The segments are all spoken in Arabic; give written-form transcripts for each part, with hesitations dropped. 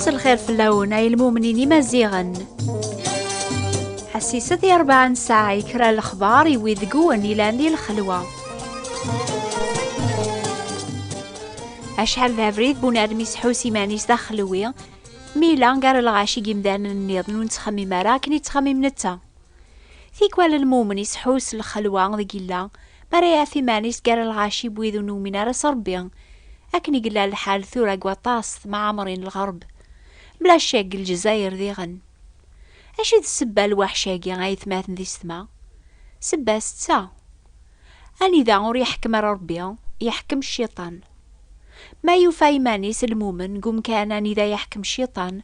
الخير في اللون أي المؤمنين مزيغا حسيسة 4 ساعة يكرا الأخبار يويذقون إلى ندي الخلوة أشحال ذا فريد بونادم يسحوسي مانيس دا خلوي ميلا نقار الغاشي قمدان النيض نتخمي مراكني تخمي منتا ثيكوال المؤمن يسحوس الخلوة ذي قلا مريا في مانيس قار الغاشي بويذو نومنا راس ربي أكني قلا الحال ثورة قواطاس مع عمرين الغرب بلا شاق الجزائر ذي غن أشي السبة الوحشاقي غايث ماثن ذي السما سبة ستة أني ذا غور يحكم ربي يحكم الشيطان ما يوفى مانيس المؤمن قوم كان أني ذا يحكم الشيطان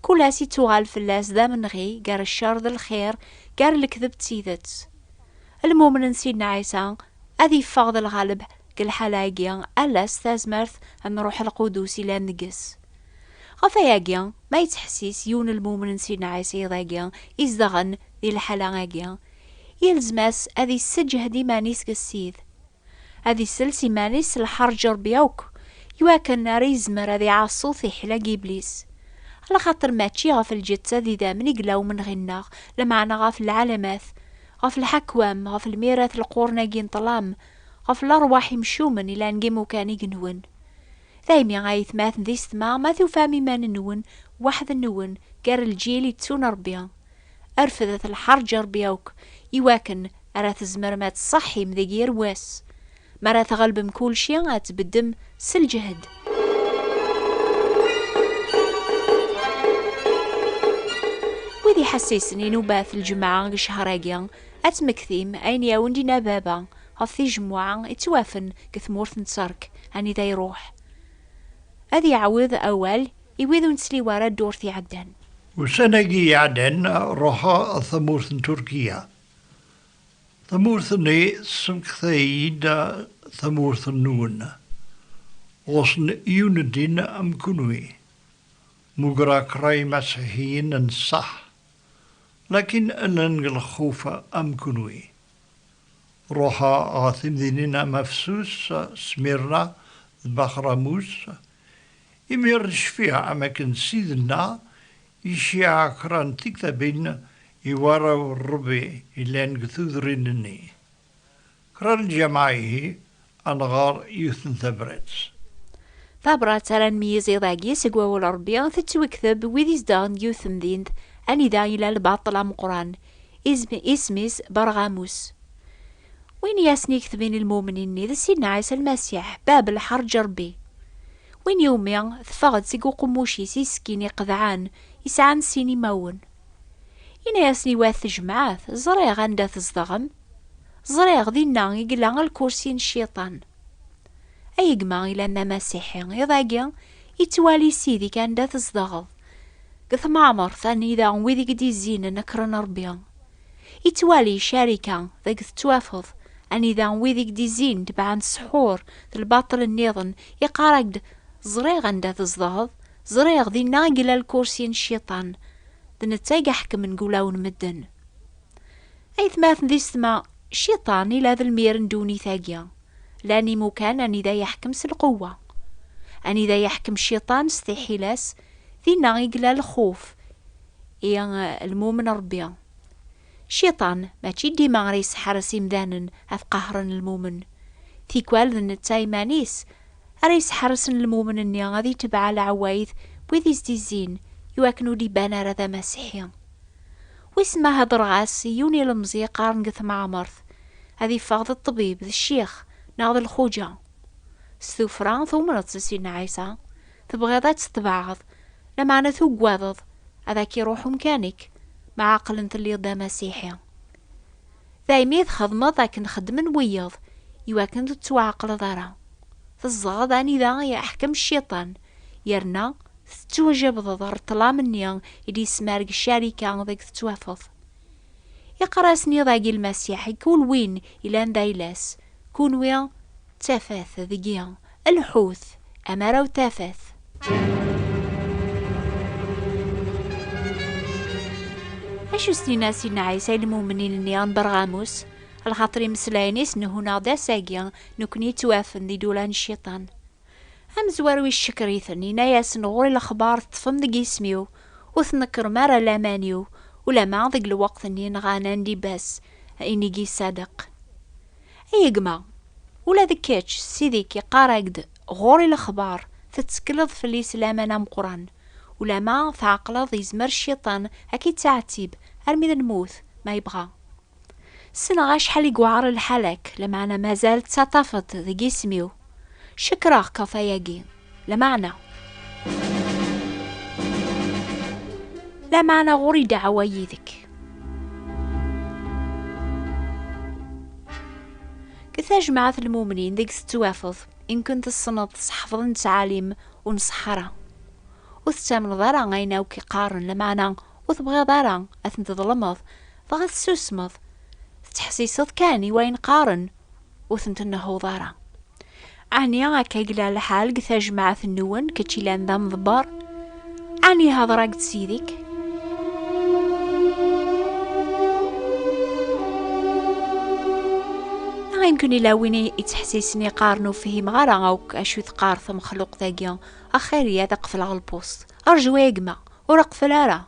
كلاسي توغال فلاس ذا من غي قار الشر ذا الخير قار الكذب تيذت المؤمن نسيدنا عيسى أذي فاض الغالب كل حلاقيا ألا استازمرث أن روح القدوس إلى نقص غفاياقيا ما يتحسيس يون المؤمن نسيدنا عيسى ذاقيا إزدغن ذي الحلاقيا يلزماس أذي السجه دي مانيس قسيذ أذي السلسي مانيس الحرجر بيوك يواكن ناري زمر أذي عاصو في حلاق إبليس على خاطر ماتشي غف الجتة ذي ذا من يقلاو من غناغ لمعنا غف العلامات غف الحكوام غف الميراث القورناقين طلام غف الأرواح مشومن إلا نقيمو كان يقنون ذايمي غايث ماثن ذي ستما ما ثوفامي ما ننون واحد النون قار الجيلي تسون ربيا أرفذت الحرجر بيوك يواكن أراث الزمرمات الصحي مذيقير واس مرا تغلب مكول شي غاتبدم سالجهد وذي حسيسني نوباث الجماعة شهراقيا أتمكثيم أين ياوندينا بابا غفي جموعة اتوافن كثمورث نتسرك أني ذا يروح أذي يعوذ أول يويذو نسلي ورا دورثي عدن وسنجي عدن روحا ثمورث تركيا ثمورث ني سمكثيد ثمورث النون وصن يوندين أم كنوي مقرا كراي مسيحيين نصح لكن ألن الخوفة أم كنوي روحا غاثم ذيننا مفسوس سميرنا بخراموس يميرش فيها أماكن سيدنا يشيع كران تكتبين يوارو الربي إلين قثوذرينني كران جماعيه أنغار يوثن ثبرتس ثابرات على الميز إضاقي سقوى والربيان تتوكثب ويذيز دان يوثم ذينث أني دا إلى الباطل مقران اسميس برغاموس وين ياسني كثبين المؤمنين ذا سيدنا عيسى المسيح باب الحرج ربي وين يومي ثفغد سيقو قموشي سيسكيني قذعان يسعان سيني مون إنا ياسني واث جمعاث زريغ عندا تصدغم زريغ ذينا يقلع الكرسي الشيطان أي قما إلى أن مسيحي يضاقيا يتوالي سيدي كان دا تصدغض قث معمر ثاني إذا ويذي قد يزين نكرن ربيا يتوالي شاركة ذا قث توافض أن إذا ويذي قد يزين تبعان السحور الباطل النيضن يقارقد زريغ عندا تصدغض زريغ ذي ناقل الكرسي الشيطان ذن التاقى حكم نقولاون مدن أي ثماث ذي سما الشيطان إلى ذا الميرن دوني ثاقيا لاني مكان أني ذا يحكم القوة أني ذا يحكم الشيطان استحيلاس ذي ناقل الخوف إيا المؤمن ربيا الشيطان ما تشدي ما غريس حرسي مذانن أفقهرا المؤمن ثيكوال ذن التايمانيس أريس حرسن المؤمن اني غادي تبع العوايث بوذي زديزين يواكنو دي بانا رذا مسيحيا واسمها درغاس يوني المزي قارن قث معمرث هذي فاض الطبيب ذي الشيخ ناض الخوجة ستوفران ثم نتصينا عيسى تبغي ذات تبعض لما أنا ثو قواضض هذاك يروح مكانك مع عقل انت اللي ضا مسيحيا ذايميذ خدمة ذاك نخدم ويض يواكن تتوعقل ضارا فالزغض أني ذا يحكم الشيطان يرنا تتوجب ضر طلام النيان إلي سمارق الشاركة ذاك تتوافض يقراسني ذاقي المسيحي كل وين إلى ان دايلاس كون ويا تافاث ذقيا الحوث أمارو تافاث أشو سنينا سيدنا عيسى المؤمنين النيان برغاموس الخاطري مسلاينيس نهو ناضا ساقيا نكني توافن دي دولان الشيطان أم زواروي الشكريثن يناياس نغوري الأخبار تطفم دق اسميو وثنكر مرة لامانيو ولا ما ضق الوقت اني نغانان دي بس اني جي صادق اي جما ولا ذكيتش سيديك يقارقد غوري الأخبار تتسكلض في الإسلام أنا مقران ولا ما تعقلض يزمر الشيطان أكيد تعتيب أرمي الموت ما يبغى سنة شحال يقوعر الحلك لما أنا مازال تطفت ذي جسميو شكراه كفاياقي لمعنى لا معنى غوري دعوة يذك كثا جماعة المؤمنين ذيك ستوافض إن كنت الصنط صحفظ نتعاليم ونصحرا وثتامن ضارا غينا وكيقارن لمعنى وتبغي ضارا أثن تظلمض ضغط سوسمض تحسيصض كاني وين قارن وثنت النهو ضارا عني غاكا يقلا لحال كثا جماعة النون كتشي لان ذا مضبار عني هذا راقد سيديك يمكن إلا ويني يتحسسني قارنو فيه مغارا أو أشو ثقارث مخلوق ثاقيا أخيري هذا قفل على البوست أرجو يقما ورقفل أرى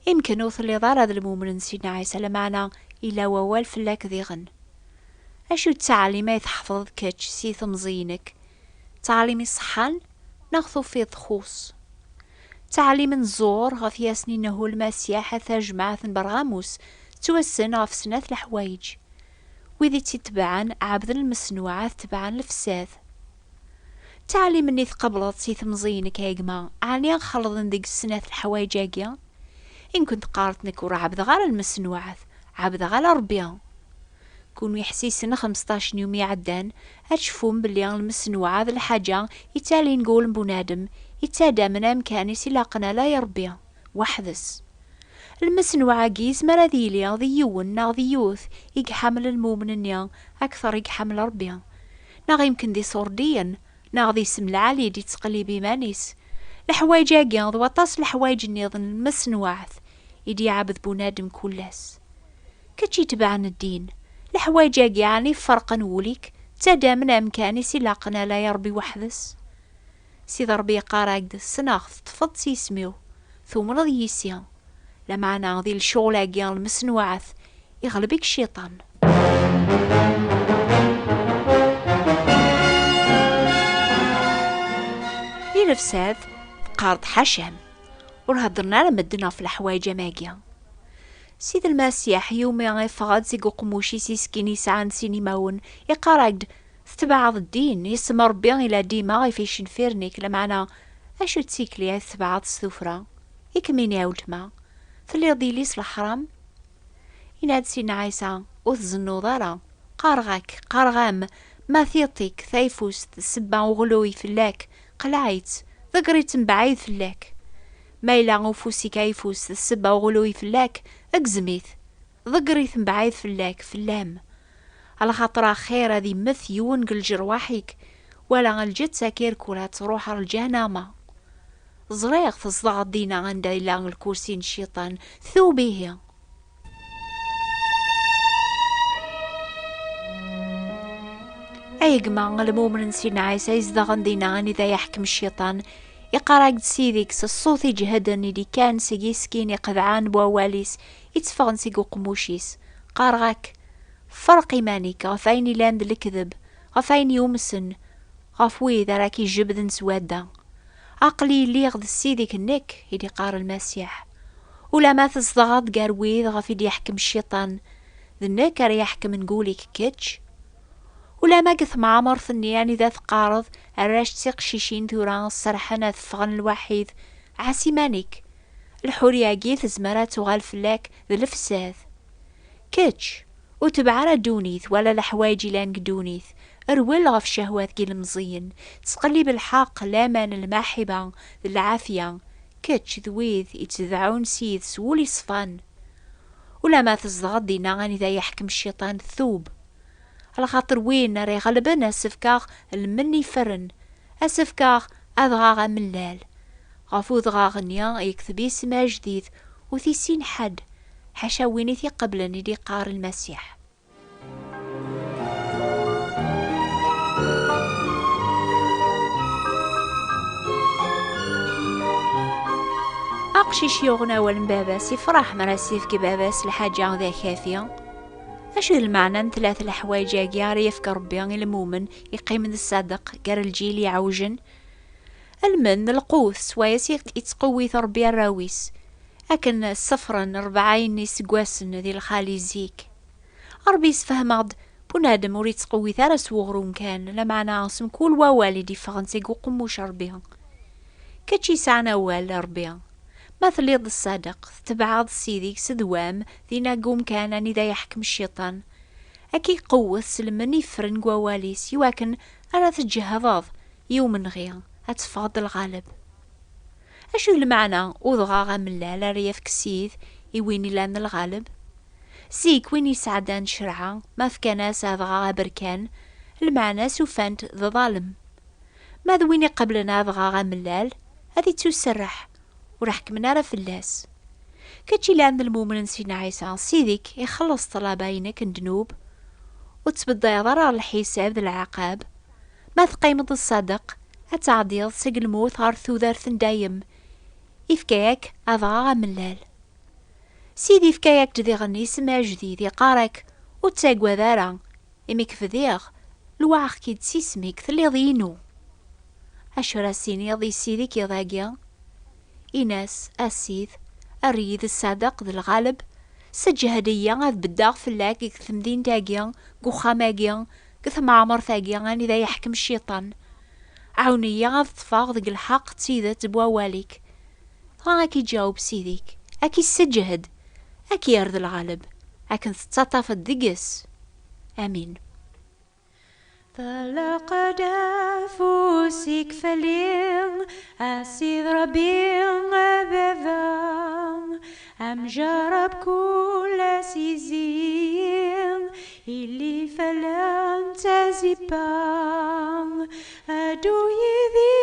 يمكن وصل ضار هذا المؤمن سيدنا عيسى لمعنى إلا ووال فلاك ذيغن أشو التعليم يتحفظ كاتش سيث مزينك تعليم الصحان ناخذو فيه ضخوص تعليم الزور غف ياسني نهو المسيح حتى جماعة برغاموس توسن غف سنة الحوايج وذي تتبعن عبد المسنوعات تبعن الفساد تعليم اني تقبلت سيث مزينك يا جماعة عني نخلط ديك السنة الحوايج اجيا ان كنت قارت نكور عبد غال المسنوعات عبد غال ربيان كون يحسيسن 15 يوم يعدان اتشوفون بلي المسنوعات الحاجة يتالي نقول بنادم يتادا من امكاني سلاقنا لا يربيا وحدث المسنوعة قيس مراذيليا ذيون نا ذيوث يقحمل المؤمن نيا أكثر يقحمل ربيا نا يمكن دي صورديا نا ذي سم العالي دي تقليبي مانيس الحوايج اقيا ذو طاس الحوايج النيضن المسنوعات يدي عبد بنادم كلاس كتشي تبعن الدين الحوايج اقيا يعني فرقا نوليك تادا من امكاني سلاقنا لا يربي وحدث سيد ربي قاراقد السناخ تفض سيسميو ثم رضي يسيا لمعنى ذي الشغل اقيا المسنوعات يغلبك الشيطان في نفساد قارد حشم ورهضرنا لمدنا في الحوايج ماقيا سيد المسيح يومي غيفغاد زيقو قموشي سيسكيني سعان سينيماون يقارقد ثبعض الدين يسمى ربي إلى ديما غيفيشن فيرنيك لمعنى أشو تسيكلي ثبعض السفرة يكميني عولتما فاللي يضي ليس الحرام يناد سينا عيسى وثزنو ضارا قارغاك قارغام ما ثيطيك ثايفوس تسبع وغلوي فلاك قلعيت ذكريت بعيد فلاك ما إلا غوفوسي كايفوس تسبع وغلوي فلاك اقزميث ذكريت بعيد فلاك فلام على خاطر خير هذي مثيون قل جرواحيك ولا الجت ساكيرك ولا تروح على الجهنم زريغ تصدع الدينا عند إلا الكرسين الشيطان ثوبيه أي جماعة المؤمن سيدنا عيسى يزدغن دينا إذا يحكم الشيطان يقرأ سيديك الصوت يجهدن اللي كان سكين يقذعان بواليس يتفغن سيقو قموشيس قارغاك فرق إيمانيك غفاين لاند الكذب غفاين يومسن غفوي ذا راكي جبدن سوادا عقلي اللي يغد سيديك النك يدي قار المسيح ولا ما تصدغط قارويذ غفيد يحكم الشيطان ذنك راه يحكم نقولك كتش ولا ما قث معمر ثنياني ذا ثقارض الراش تيقشيشين ثوران السرحانة ثفغن الوحيد عاسيمانيك الحورية قيث زمرات وغال فلاك ذا الفساث كتش وتبعرا دونيث ولا الحوايج لان دونيث ارويل غف شهوات كيل مزين تقلب الحق لامان الماحبة العافية كتش ذويذ يتذعون سيذ سولي صفان ولا ما تصدغد دينا غاني ذا يحكم الشيطان الثوب على خاطر وين راه غلبنا اسفكاغ المني فرن اسفكاغ اذغاغ ملال غفوذ غاغنيا يكتب اسم جديد وثيسين حد حاشا وينيثي قبل ندي قار المسيح أقشيش يغنى والمباباس يفرح مراسيف كباباس الحاجة ذا كافية. أشو المعنى ثلاث الحوايج ياري يفكر ربي المؤمن يقيم من الصدق قال الجيل يعوجن المن القوث سوايس يتقوي ربي الراويس لكن الصفرن 40 يسقواسن ذي الخالي زيك ربي يسفهم بنادم وريت تقوي ثار سوغرون كان لا معنى عاصم كل ووالدي فرنسي قموش ربيها كتشي سعنا وال ربيها مثل يض الصادق تبعض سيديك سدوام ذينا قوم كان أني ذا يحكم الشيطان أكي قوة سلمن يفرن قواليس يواكن أرى تجهضاض يوم غير أتفاض الغالب أشو المعنى وضغا غاملا لا رياف كسيد يويني لان الغالب سيك وين يسعدان شرعا ما فكناس أضغا بركان المعنى سوفانت ذا ظالم ماذا وين قبلنا أضغا غاملال هذي تسرح وراح كمنا في اللاس كتشي لعند المؤمن سيدنا عيسى سيديك يخلص طلباينك الذنوب وتبدا يضرر الحساب ذا العقاب ما تقيمض الصدق أتعديض سق الموت غارثو ذارث دايم إفكاك أضغا ملال سيدي إفكاك جدي غني سما جديد يقارك وتساقوا ذارا إميك فذيغ الواعق كيد سيسميك ثلي ضينو أشورا سيني ضي سيديك يضاقيا إناس أسيد أريد الصادق ذي الغالب سجهديا غاذ بداغ فلاك كثمدين تاقيا قوخاماقيا كثم عمر ثاقيا غاني ذا يحكم الشيطان عونيا غاذ طفاغ ذي الحق تسيدت بواليك غاكي جاوب سيديك أكي السجهد أكي يرد الغالب أكن تتطاف الدقس آمين. فلقد أفوسك فلين أسيد ربين بذان أم جرب كل سيزين اللي فلان تزيبان أدو يذي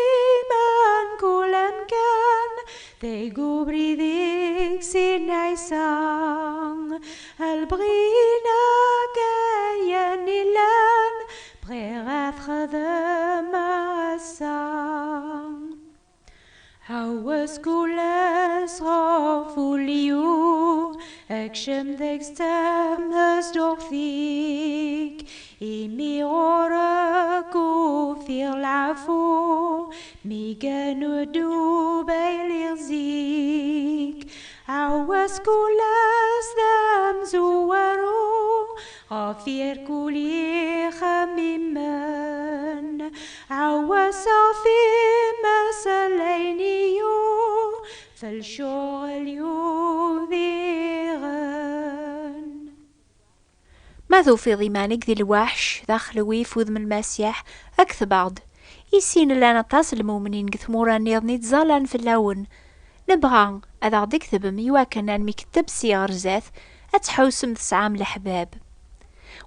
من كل مكان ذي بريديك سينايسان البغينا كياني لان بغيغات خذم عسان عوز كل أسغاف ليو أكشم ذيك ستمس دوغثيك إمي غورك وفير العفو ميقانو دوبي ليرزيك عوز كل أسدام زوارو غفير كولي خميمان عوز في مسلينيو فالشغل يوذيغن ماذو في ضمانك ذي الوحش ذاخلوي فوذ من المسيح أكث بعض يسين لنا تصل المؤمنين قثمورا نيضني تزالان في اللون نبغى أذا عدك ثبم يواكنا المكتب سيار زاث أتحوسم تسعام الأحباب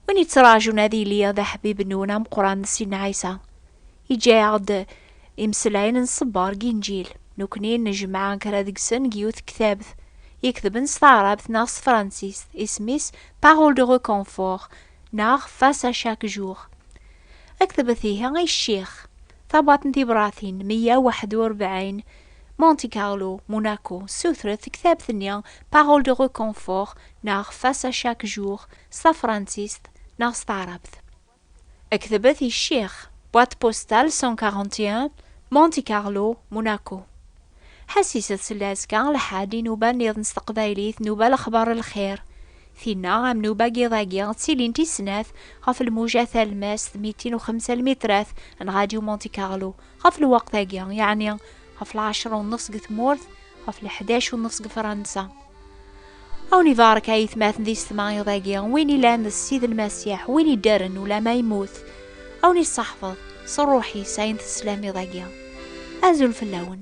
وين يتراجون هذي ليا ذا حبيب نونا مقران سيدنا عيسى يجي عد يمسلعين نصبار جنجيل نوكنين نجمعان كرادك سن جيوث كتابث يكتب نستعرب ناس فرانسيس اسميس بارول دو ريكونفور نار فاس شاك جور اكتب فيها غي الشيخ ثبات انتي براثين 141 مونتي كارلو موناكو سوثرث كتاب ثانية بارول دو ريكونفور نار فاس شاك جور سا فرانسيس نار ستعربث اكتبت الشيخ بوات بوستال 141 مونتي كارلو موناكو حسيسة سلاسكا لحادي نوبا نيض نستقبايليث نوبا الأخبار الخير فينا عم نوبا قيضاقيا تسيلين تيسناث غف الموجة الماس 205 المتراث عن راديو مونتي كارلو غف الوقت هاقيا يعني غف 10:30 قثمورث غف 11:30 فرنسا أو نفارك أي ثماث ذي السماء ضاقيا ويني لان السيد المسيح ويني دارن ولا ما يموت أو نستحفظ صروحي ساين السلام ضاقيا أزل في اللون.